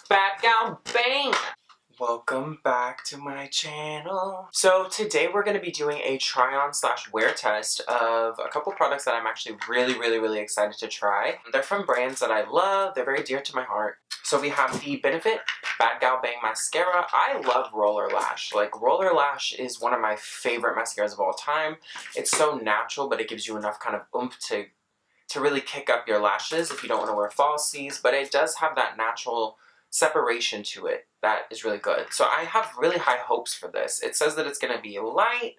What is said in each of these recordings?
Bad gal bang! Welcome back to my channel. So today we're going to be doing a try-on slash wear test of a couple products that I'm actually really excited to try. They're from brands that I love. They're very dear to my heart. So we have the Benefit Bad Gal Bang Mascara. I love Roller Lash. Like, Roller Lash is one of my favorite mascaras of all time. It's so natural, but it gives you enough kind of oomph to really kick up your lashes if you don't want to wear falsies. But it does have that natural separation to it that is really good. So I have really high hopes for this. It says that it's going to be light,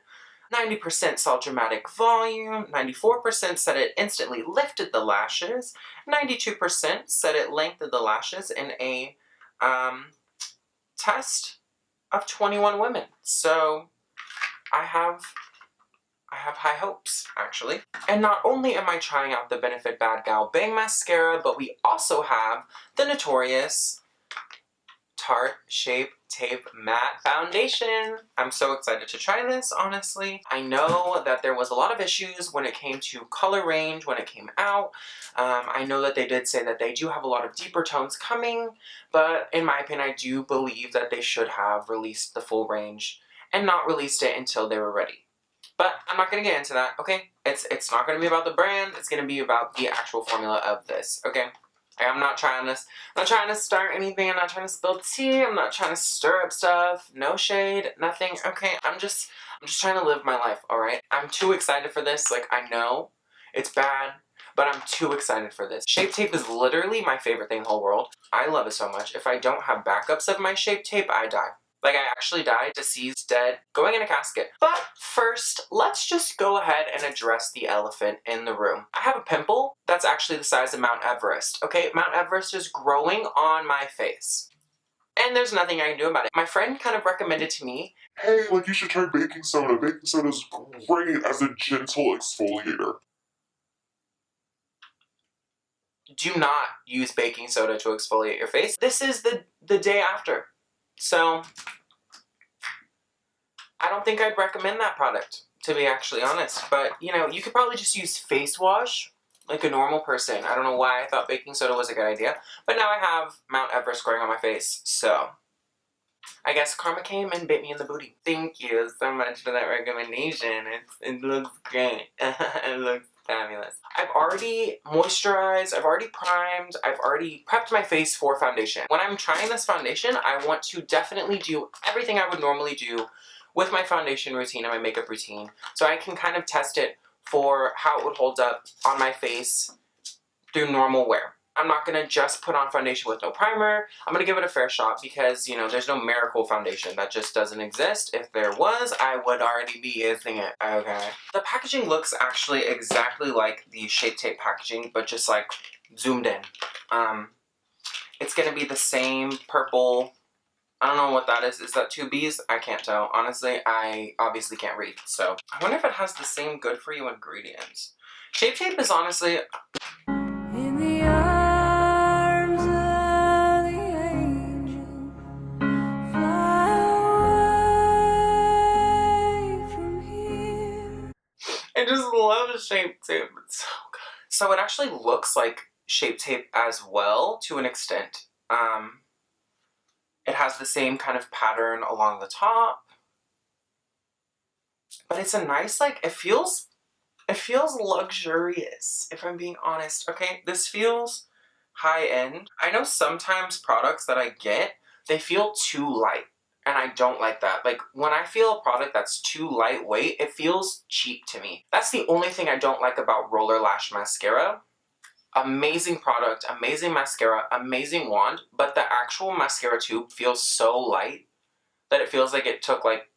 90% solid dramatic volume, 94% said it instantly lifted the lashes, 92% said it lengthened the lashes in a test of 21 women. So I have high hopes, actually. And not only am I trying out the Benefit Bad Gal Bang Mascara, but we also have the notorious Tarte Shapetape Matte Foundation. I'm so excited to try this, honestly. I know that there was a lot of issues when it came to color range when it came out. I know that they did say that they do have a lot of deeper tones coming, but in my opinion, I do believe that they should have released the full range and not released it until they were ready. But I'm not going to get into that, okay? It's not going to be about the brand. It's going to be about the actual formula of this, okay? I'm not trying to start anything. I'm not trying to spill tea. I'm not trying to stir up stuff. No shade, nothing. Okay, I'm just trying to live my life, alright? I'm too excited for this. Like, I know it's bad, but I'm too excited for this. Shape Tape is literally my favorite thing in the whole world. I love it so much. If I don't have backups of my Shape Tape, I die. Like, I actually died, deceased, dead, going in a casket. But first, let's just go ahead and address the elephant in the room. I have a pimple that's actually the size of Mount Everest, okay? Mount Everest is growing on my face. And there's nothing I can do about it. My friend kind of recommended to me, hey, like, you should try baking soda. Baking soda is great as a gentle exfoliator. do not use baking soda to exfoliate your face. This is the day after. So I don't think I'd recommend that product, to be actually honest. But, you know, you could probably just use face wash like a normal person. I don't know why I thought baking soda was a good idea. But now I have Mount Everest growing on my face, so I guess karma came and bit me in the booty. Thank you so much for that recommendation. It looks great. It looks fabulous. I've already moisturized, I've already primed, I've already prepped my face for foundation. When I'm trying this foundation, I want to definitely do everything I would normally do with my foundation routine and my makeup routine, so I can kind of test it for how it would hold up on my face through normal wear. I'm not going to just put on foundation with no primer. I'm going to give it a fair shot because, you know, there's no miracle foundation. That just doesn't exist. If there was, I would already be using it. Okay. The packaging looks actually exactly like the Shape Tape packaging, but just like zoomed in. It's going to be the same purple. I don't know what that is. Is that 2 B's? I can't tell. Honestly, I obviously can't read. So I wonder if it has the same good for you ingredients. Shape Tape is honestly... I just love Shape Tape. It's so good. So it actually looks like Shape Tape as well, to an extent. It has the same kind of pattern along the top. But it's a nice, like, it feels luxurious, if I'm being honest. Okay, this feels high-end. I know sometimes products that I get, they feel too light. And I don't like that. Like, when I feel a product that's too lightweight, it feels cheap to me. That's the only thing I don't like about Roller Lash Mascara. Amazing product, amazing mascara, amazing wand, but the actual mascara tube feels so light that it feels like it took like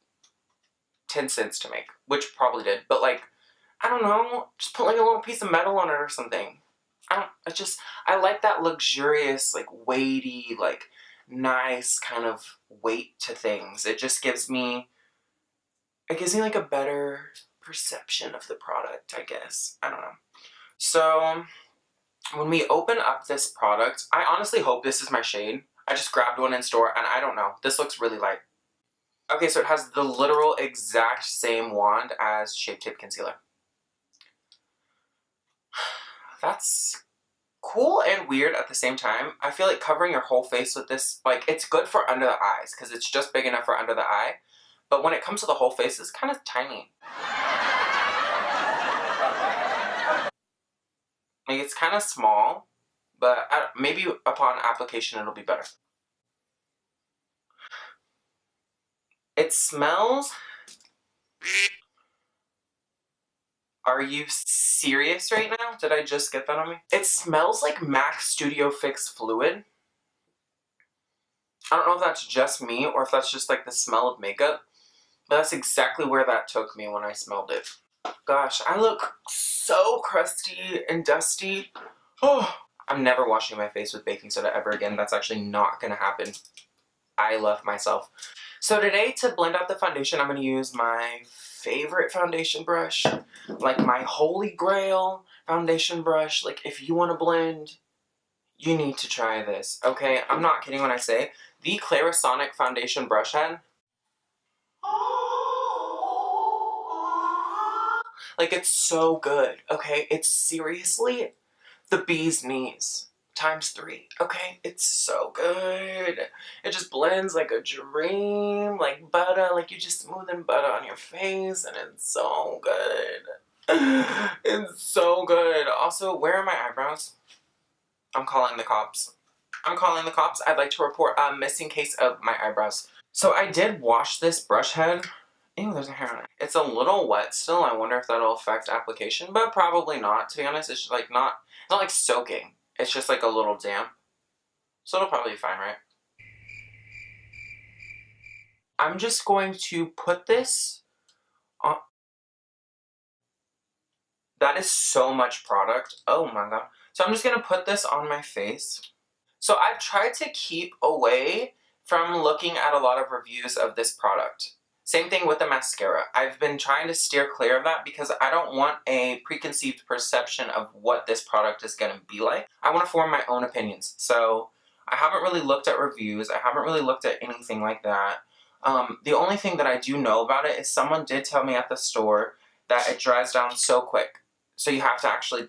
10 cents to make, which probably did. But like, I don't know, just put like a little piece of metal on it or something. I like that luxurious, like weighty, like nice kind of weight to things. It just gives me like a better perception of the product, I guess. I don't know. So when we open up this product, I honestly hope this is my shade. I just grabbed one in store and I don't know. This looks really light. Okay, so it has the literal exact same wand as Shape Tape Concealer. That's cool and weird at the same time. I feel like covering your whole face with this, like, it's good for under the eyes because it's just big enough for under the eye. But when it comes to the whole face, it's kind of tiny. Like, it's kind of small, but maybe upon application it'll be better. It smells... Are you serious right now? Did I just get that on me? It smells like MAC Studio Fix fluid. I don't know if that's just me or if that's just like the smell of makeup, but that's exactly where that took me when I smelled it. Gosh, I look so crusty and dusty. Oh, I'm never washing my face with baking soda ever again. That's actually not gonna happen. I love myself. So today, to blend out the foundation, I'm gonna use my favorite foundation brush, like my holy grail foundation brush. Like, if you want to blend, you need to try this, okay? I'm not kidding when I say the Clarisonic foundation brush head. Like, it's so good, okay? It's seriously the bee's knees ×3, okay? It's so good. It just blends like a dream, like butter, like you just smoothing butter on your face, and it's so good. It's so good. Also, where are my eyebrows? I'm calling the cops. I'm calling the cops. I'd like to report a missing case of my eyebrows. So I did wash this brush head. Ew, there's a hair on it. It's a little wet still. I wonder if that'll affect application, but probably not, to be honest. It's like it's not like soaking. It's just like a little damp. So it'll probably be fine, right? I'm just going to put this on. That is so much product. Oh my god. So I'm just going to put this on my face. So I've tried to keep away from looking at a lot of reviews of this product. Same thing with the mascara. I've been trying to steer clear of that because I don't want a preconceived perception of what this product is going to be like. I want to form my own opinions. So I haven't really looked at reviews. I haven't really looked at anything like that. The only thing that I do know about it is someone did tell me at the store that it dries down so quick. So you have to actually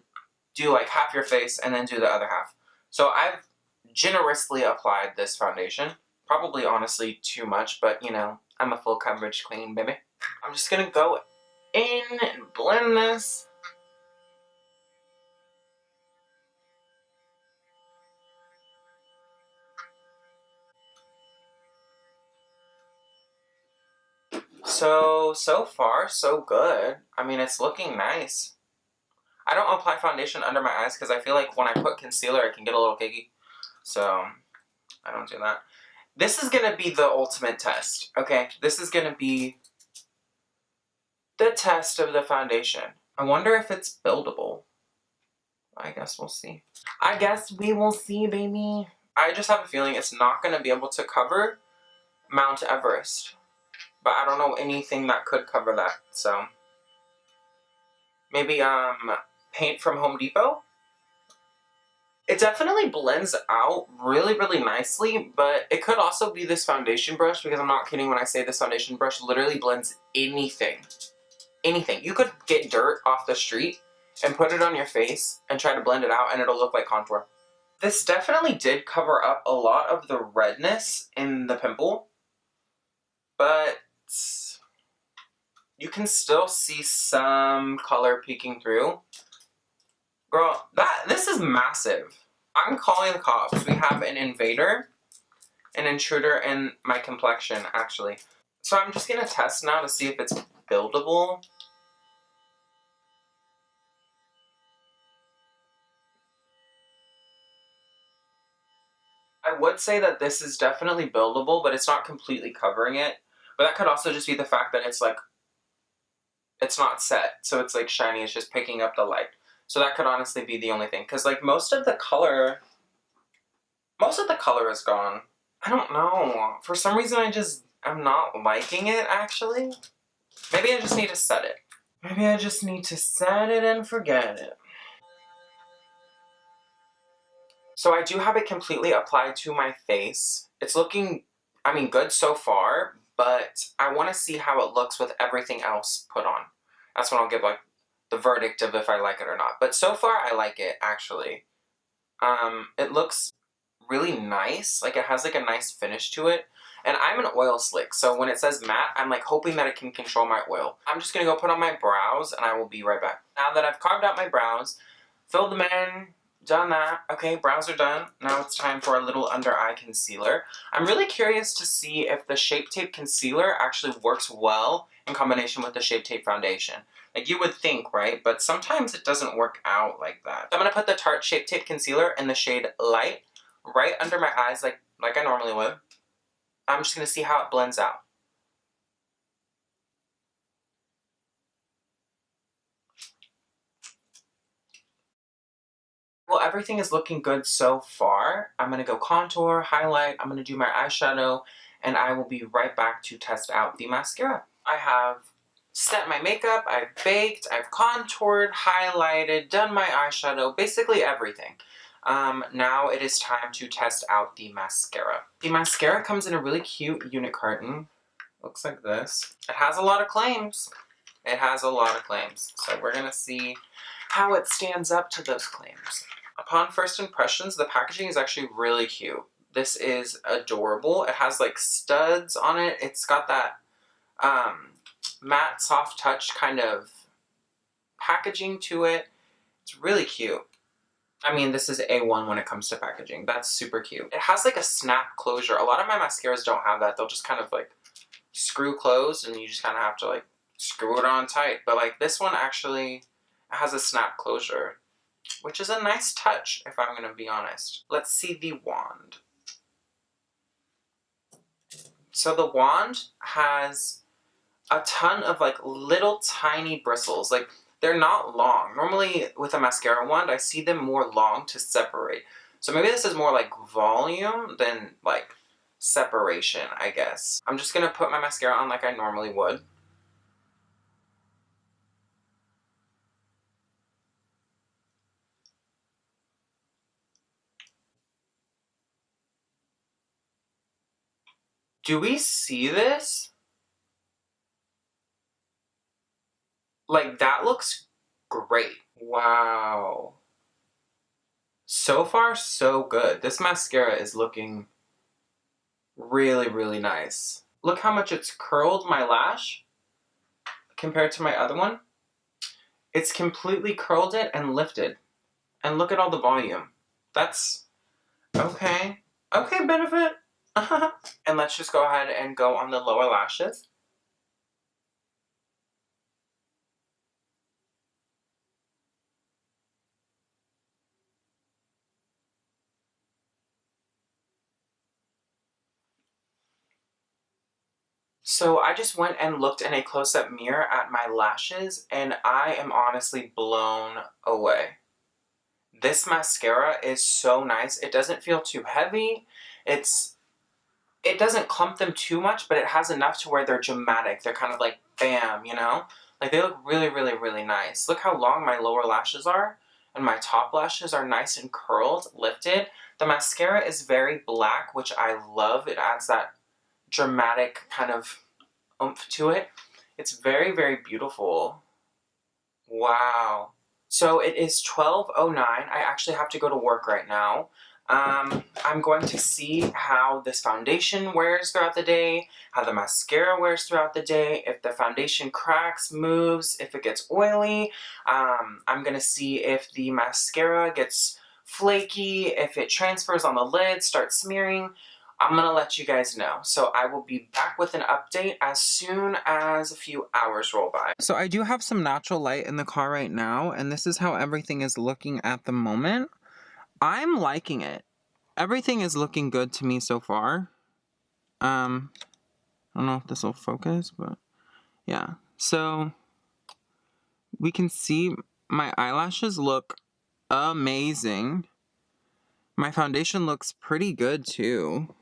do like half your face and then do the other half. So I've generously applied this foundation. Probably, honestly, too much, but, you know, I'm a full coverage queen, baby. I'm just gonna go in and blend this. So far, so good. I mean, it's looking nice. I don't apply foundation under my eyes because I feel like when I put concealer, it can get a little cakey. So, I don't do that. This is gonna be the ultimate test, okay? This is gonna be the test of the foundation. I wonder if it's buildable. I guess we'll see. I guess we will see, baby. I just have a feeling it's not gonna be able to cover Mount Everest. But I don't know anything that could cover that, so. Maybe, paint from Home Depot? It definitely blends out really, really nicely, but it could also be this foundation brush, because I'm not kidding when I say this foundation brush literally blends anything. Anything. You could get dirt off the street and put it on your face and try to blend it out and it'll look like contour. This definitely did cover up a lot of the redness in the pimple, but you can still see some color peeking through. Girl, this is massive. I'm calling the cops. We have an invader, an intruder in my complexion, actually. So I'm just gonna test now to see if it's buildable. I would say that this is definitely buildable, but it's not completely covering it. But that could also just be the fact that it's like, it's not set, so it's like shiny, it's just picking up the light. So that could honestly be the only thing, because like most of the color is gone. I don't know. For some reason I'm not liking it, actually. Maybe I just need to set it. Maybe I just need to set it and forget it. So I do have it completely applied to my face. It's looking, I mean, good so far, but I want to see how it looks with everything else put on. That's when I'll give like the verdict of if I like it or not. But so far I like it, actually. It looks really nice. Like, it has like a nice finish to it. And I'm an oil slick, so when it says matte, I'm like hoping that it can control my oil. I'm just gonna go put on my brows and I will be right back. Now that I've carved out my brows, filled them in, done that. Okay, brows are done. Now it's time for a little under eye concealer. I'm really curious to see if the Shape Tape concealer actually works well in combination with the Shape Tape foundation. Like, you would think, right? But sometimes it doesn't work out like that. So I'm gonna put the Tarte Shape Tape concealer in the shade Light right under my eyes like I normally would. I'm just gonna see how it blends out. Well, everything is looking good so far. I'm gonna go contour, highlight, I'm gonna do my eyeshadow, and I will be right back to test out the mascara. I have set my makeup, I've baked, I've contoured, highlighted, done my eyeshadow, basically everything. Now it is time to test out the mascara. The mascara comes in a really cute unit carton. Looks like this. It has a lot of claims. It has a lot of claims. So we're gonna see how it stands up to those claims. Upon first impressions, the packaging is actually really cute. This is adorable. It has like studs on it. It's got that matte soft touch kind of packaging to it. It's really cute. I mean, this is A1 when it comes to packaging. That's super cute. It has like a snap closure. A lot of my mascaras don't have that. They'll just kind of like screw closed and you just kind of have to like screw it on tight. But like this one actually has a snap closure, which is a nice touch if I'm going to be honest. Let's see the wand. So the wand has a ton of like little tiny bristles. Like, they're not long. Normally with a mascara wand, I see them more long to separate. So maybe this is more like volume than like separation, I guess. I'm just gonna put my mascara on like I normally would. Do we see this? Like, that looks great. Wow. So far, so good. This mascara is looking really, really nice. Look how much it's curled my lash compared to my other one. It's completely curled it and lifted. And look at all the volume. That's okay. Okay, Benefit. And let's just go ahead and go on the lower lashes. So I just went and looked in a close-up mirror at my lashes and I am honestly blown away. This mascara is so nice. It doesn't feel too heavy. It doesn't clump them too much, but it has enough to where they're dramatic. They're kind of like, bam, you know? Like, they look really, really, really nice. Look how long my lower lashes are, and my top lashes are nice and curled, lifted. The mascara is very black, which I love. It adds that dramatic kind of oomph to it. It's very, very beautiful. Wow. So it is 12:09. I actually have to go to work right now. I'm going to see how this foundation wears throughout the day, how the mascara wears throughout the day, if the foundation cracks, moves, if it gets oily. I'm going to see if the mascara gets flaky, if it transfers on the lid, starts smearing. I'm going to let you guys know. So I will be back with an update as soon as a few hours roll by. So I do have some natural light in the car right now, and this is how everything is looking at the moment. I'm liking it. Everything is looking good to me so far. I don't know if this will focus, but yeah. So we can see my eyelashes look amazing. My foundation looks pretty good too,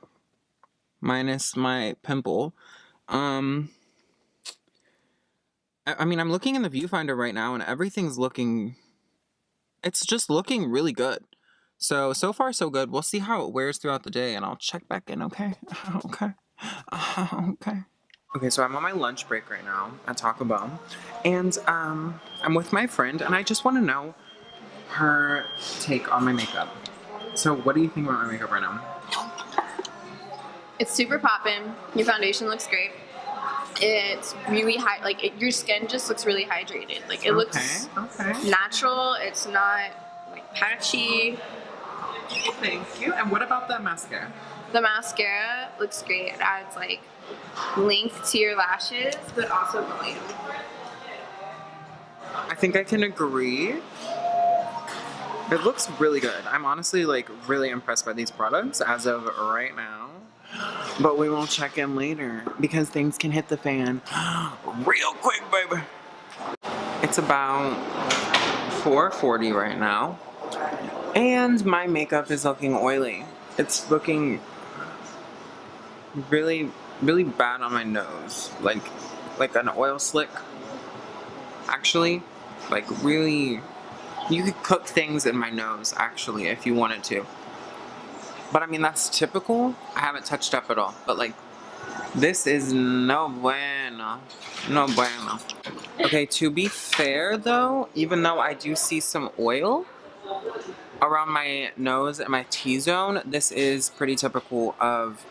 minus my pimple. I mean, I'm looking in the viewfinder right now and everything's looking, it's just looking really good. So far so good. We'll see how it wears throughout the day and I'll check back in, okay? Okay. Okay. Okay, so I'm on my lunch break right now at Taco Bell. And I'm with my friend and I just want to know her take on my makeup. So what do you think about my makeup right now? It's super poppin'. Your foundation looks great. It's really your skin just looks really hydrated. Like it looks natural. It's not like patchy. Thank you. And what about the mascara? The mascara looks great. It adds like length to your lashes, but also volume. I think I can agree. It looks really good. I'm honestly like really impressed by these products as of right now. But we will check in later because things can hit the fan real quick, baby. It's about 4:40 right now. And my makeup is looking oily. It's looking really, really bad on my nose. Like an oil slick. Actually, like really, you could cook things in my nose actually if you wanted to. But I mean, that's typical. I haven't touched up at all. But like, this is no bueno. No bueno. Okay, to be fair though, even though I do see some oil around my nose and my T-zone, this is pretty typical of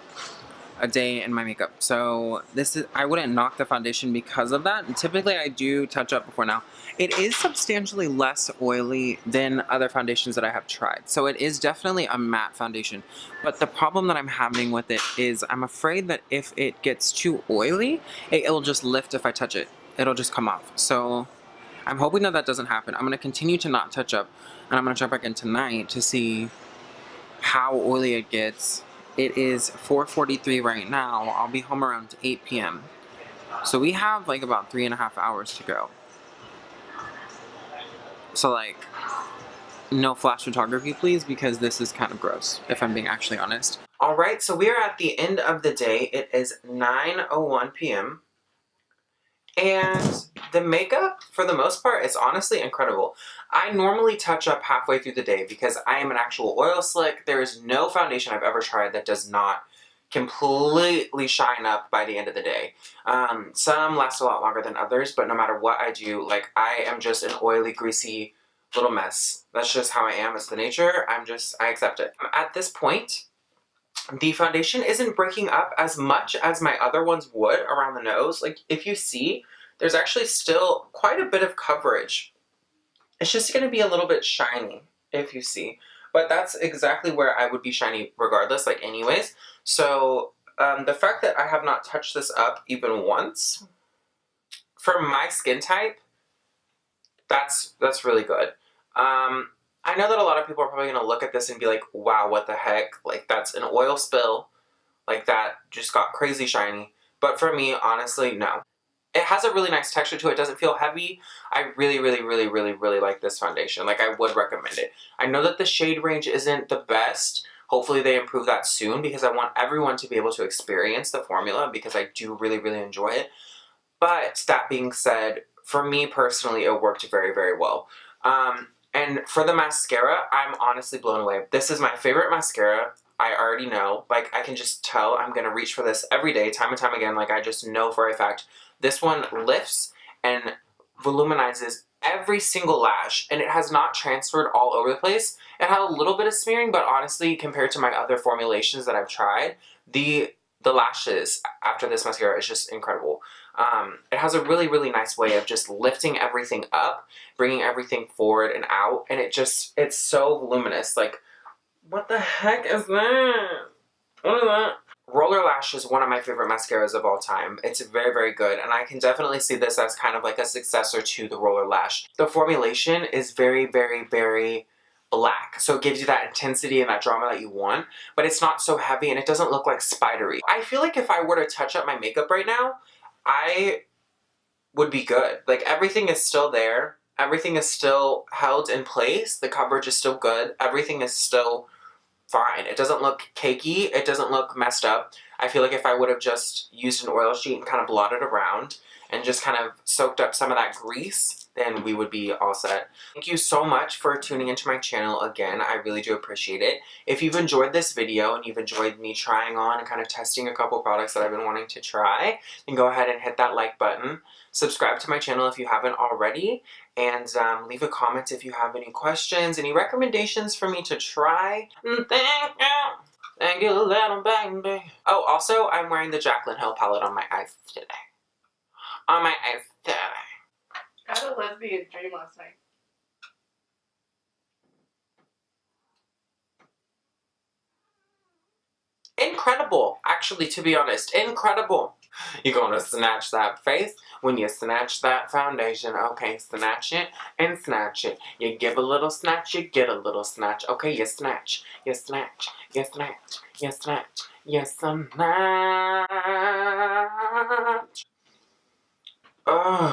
a day in my makeup. So this is, I wouldn't knock the foundation because of that. And typically I do touch up before now. It is substantially less oily than other foundations that I have tried. So it is definitely a matte foundation. But the problem that I'm having with it is I'm afraid that if it gets too oily, it'll just lift if I touch it. It'll just come off. So I'm hoping that that doesn't happen. I'm going to continue to not touch up. And I'm going to check back in tonight to see how oily it gets. It is 4:43 right now. I'll be home around 8 p.m. So we have like about 3.5 hours to go. So like, no flash photography please, because this is kind of gross, if I'm being actually honest. Alright, so we are at the end of the day. It is 9:01 p.m. And the makeup, for the most part, is honestly incredible. I normally touch up halfway through the day because I am an actual oil slick. There is no foundation I've ever tried that does not completely shine up by the end of the day. Some last a lot longer than others, but no matter what I do, like, I am just an oily, greasy little mess. That's just how I am. It's the nature. I accept it. At this point, the foundation isn't breaking up as much as my other ones would around the nose. Like, if you see, there's actually still quite a bit of coverage. It's just going to be a little bit shiny, if you see. But that's exactly where I would be shiny regardless, like anyways. So, the fact that I have not touched this up even once, for my skin type, that's really good. I know that a lot of people are probably going to look at this and be like, wow, what the heck? Like, that's an oil spill. Like, that just got crazy shiny. But for me, honestly, no. It has a really nice texture to it. It doesn't feel heavy. I really, really, really, really, really like this foundation. Like, I would recommend it. I know that the shade range isn't the best. Hopefully they improve that soon because I want everyone to be able to experience the formula because I do really, really enjoy it. But that being said, for me personally, it worked very, very well. And for the mascara, I'm honestly blown away. This is my favorite mascara. I already know. Like, I can just tell I'm going to reach for this every day, time and time again. Like, I just know for a fact. This one lifts and voluminizes every single lash, and it has not transferred all over the place. It had a little bit of smearing, but honestly, compared to my other formulations that I've tried, the lashes after this mascara is just incredible. It has a really, really nice way of just lifting everything up, bringing everything forward and out, and it's so voluminous. Like, what the heck is that? What is that? Roller Lash is one of my favorite mascaras of all time. It's very, very good, and I can definitely see this as kind of like a successor to the Roller Lash. The formulation is very, very, very black, so it gives you that intensity and that drama that you want, but it's not so heavy and it doesn't look like spidery. I feel like if I were to touch up my makeup right now, I would be good. Like, everything is still there. Everything is still held in place. The coverage is still good. Everything is still fine. It doesn't look cakey. It doesn't look messed up. I feel like if I would have just used an oil sheet and kind of blotted around and just kind of soaked up some of that grease, then we would be all set. Thank you so much for tuning into my channel again. I really do appreciate it. If you've enjoyed this video and you've enjoyed me trying on and kind of testing a couple products that I've been wanting to try, then go ahead and hit that like button. Subscribe to my channel if you haven't already, and leave a comment if you have any questions, any recommendations for me to try. Thank you. Thank you, little baby. Oh, also, I'm wearing the Jaclyn Hill palette on my eyes today. On my eyes today. I had a lesbian dream last night. Incredible, actually, to be honest, incredible. You're gonna snatch that face when you snatch that foundation. Okay, snatch it and snatch it. You give a little snatch, you get a little snatch. Okay, you snatch, you snatch, you snatch, you snatch, you snatch. Oh.